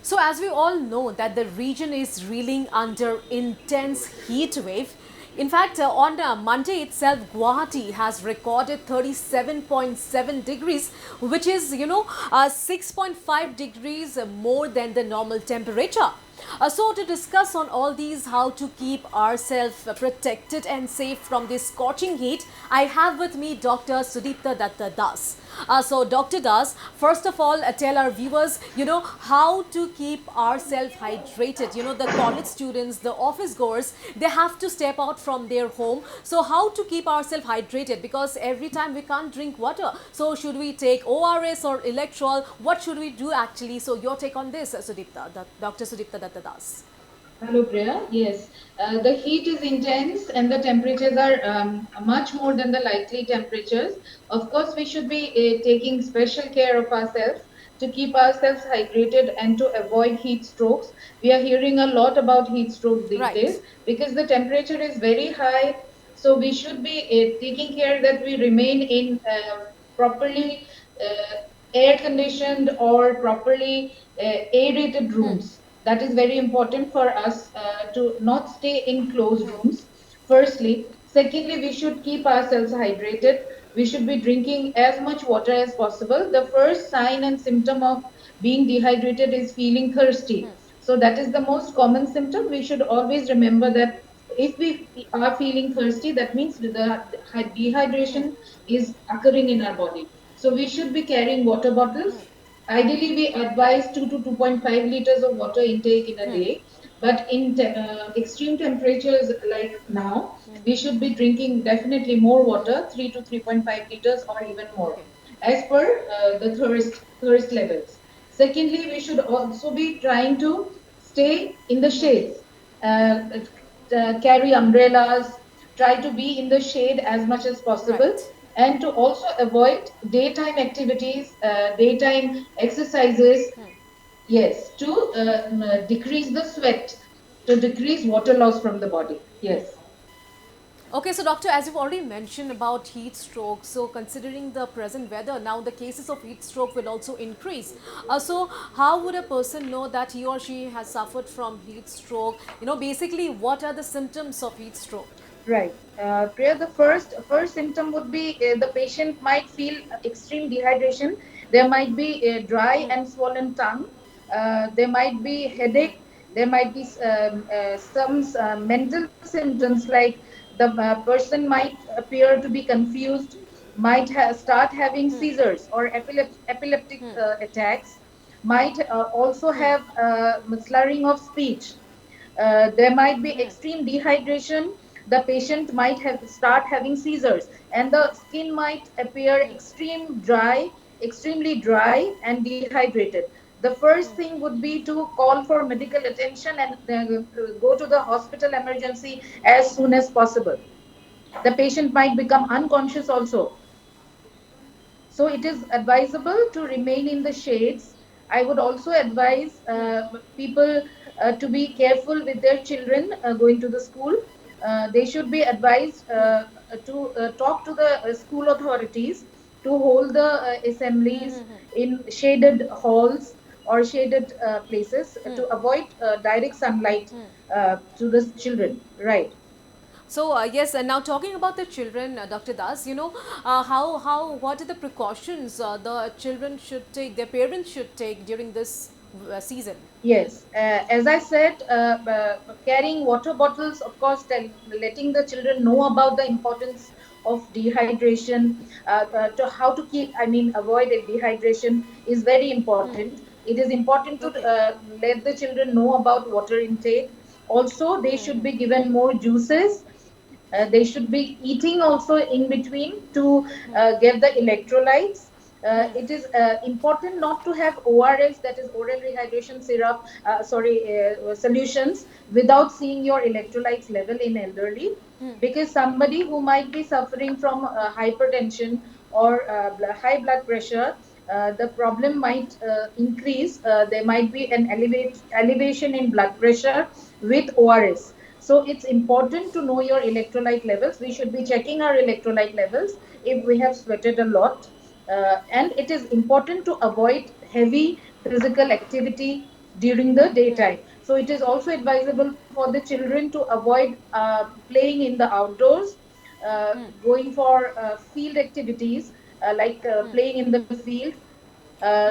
So as we all know that the region is reeling under intense heat wave. In fact, on Monday itself, Guwahati has recorded 37.7 degrees, which is, 6.5 degrees more than the normal temperature. So to discuss on all these, how to keep ourselves protected and safe from this scorching heat, I have with me Dr. Sudeepta Dutta Das. So Dr. Das, first of all, tell our viewers, how to keep ourselves hydrated. The college students, the office goers, they have to step out from their home. So how to keep ourselves hydrated? Because every time we can't drink water. So should we take ORS or electrol? What should we do actually? So your take on this, Sudeepta, Dr. Sudeepta Dutta Das. Hello, Priya. Yes, the heat is intense and the temperatures are much more than the likely temperatures. Of course, we should be taking special care of ourselves to keep ourselves hydrated and to avoid heat strokes. We are hearing a lot about heat strokes these Right. days because the temperature is very high. So we should be taking care that we remain in properly air conditioned or properly aerated rooms. That is very important for us to not stay in closed rooms, firstly. Secondly, we should keep ourselves hydrated. We should be drinking as much water as possible. The first sign and symptom of being dehydrated is feeling thirsty. So that is the most common symptom. We should always remember that if we are feeling thirsty, that means the dehydration is occurring in our body. So we should be carrying water bottles. Ideally, we advise 2 to 2.5 liters of water intake in a day. But in extreme temperatures like now, we should be drinking definitely more water, 3 to 3.5 liters or even more, Okay. as per the thirst levels. Secondly, we should also be trying to stay in the shades, carry umbrellas, try to be in the shade as much as possible, Right. and to also avoid daytime activities, daytime exercises. Yes, to decrease the sweat, to decrease water loss from the body. Yes. Okay, so doctor, as you've already mentioned about heat stroke, so considering the present weather, now the cases of heat stroke will also increase. So how would a person know that he or she has suffered from heat stroke? Basically, what are the symptoms of heat stroke? Right. Priya, the first symptom would be the patient might feel extreme dehydration. There might be a dry and swollen tongue. There might be headache. There might be some mental symptoms like the person might appear to be confused, might start having seizures or epileptic attacks, might also have slurring of speech. There might be extreme dehydration. The patient might have start having seizures, and the skin might appear extremely dry and dehydrated. The first thing would be to call for medical attention and go to the hospital emergency as soon as possible. The patient might become unconscious also. So it is advisable to remain in the shades. I would also advise people to be careful with their children going to the school. They should be advised to talk to the school authorities to hold the assemblies in shaded halls or shaded places to avoid direct sunlight to the children. Right. So yes, and now talking about the children, Dr. Das, what are the precautions the children should take, their parents should take during this season? Yes, as I said, carrying water bottles, of course, letting the children know about the importance of dehydration, to how to keep, I mean, avoid dehydration is very important. It is important to Okay. let the children know about water intake. Also, they should be given more juices. They should be eating also in between to get the electrolytes. It is important not to have ORS, that is oral rehydration syrup, solutions without seeing your electrolytes level in elderly, because somebody who might be suffering from hypertension or high blood pressure, the problem might increase. There might be an elevation in blood pressure with ORS. So it's important to know your electrolyte levels. We should be checking our electrolyte levels if we have sweated a lot. And it is important to avoid heavy physical activity, during the daytime. So it is also advisable for the children to avoid playing in the outdoors, going for field activities like playing in the field.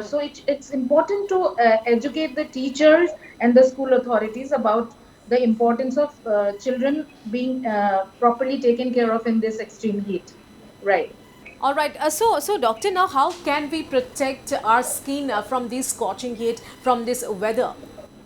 So it's important to educate the teachers and the school authorities about the importance of children being properly taken care of in this extreme heat. Right. All right. So, doctor, now how can we protect our skin from this scorching heat, from this weather?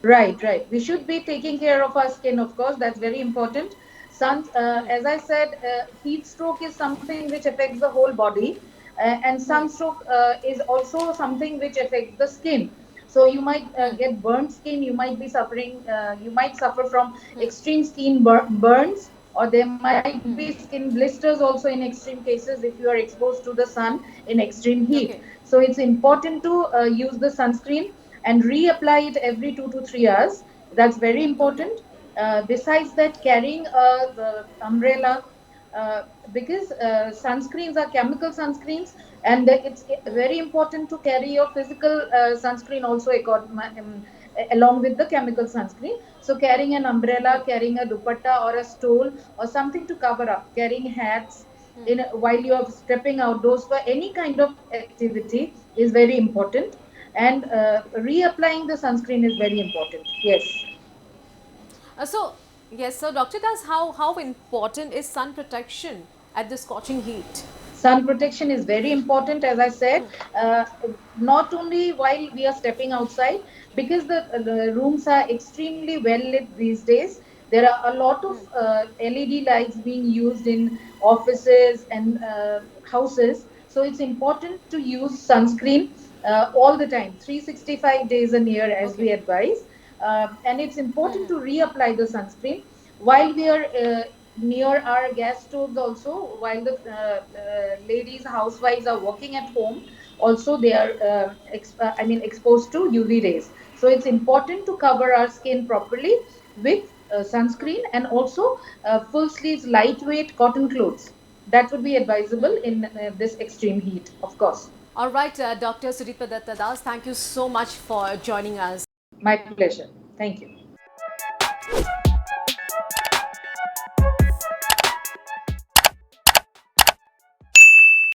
Right, right. We should be taking care of our skin, of course. That's very important. As I said, heat stroke is something which affects the whole body, and sunstroke is also something which affects the skin. So you might get burnt skin. You might be suffering. You might suffer from extreme skin burns, or there might be skin blisters also in extreme cases if you are exposed to the sun in extreme heat. Okay. So it's important to use the sunscreen and reapply it every 2 to 3 hours. That's very Okay. important. Besides that, carrying the umbrella, because sunscreens are chemical sunscreens, and it's very important to carry your physical sunscreen also along with the chemical sunscreen. So carrying an umbrella, carrying a dupatta or a stole or something to cover up, carrying hats while you are stepping outdoors for any kind of activity is very important. And reapplying the sunscreen is very important. Yes. So, yes. So, doctor, does how important is sun protection at the scorching heat? Sun protection is very important, as I said, uh, not only while we are stepping outside, because the rooms are extremely well lit these days. There are a lot of LED lights being used in offices and houses. So it's important to use sunscreen all the time, 365 days a year, as we Okay. advise. And it's important to reapply the sunscreen while we are near our gas stoves also, while the ladies housewives are working at home, also they are exposed to UV rays. So it's important to cover our skin properly with sunscreen, and also full sleeves lightweight cotton clothes. That would be advisable in this extreme heat, of course. All right, Dr. Sudeepta Dutta, thank you so much for joining us. My pleasure. Thank you.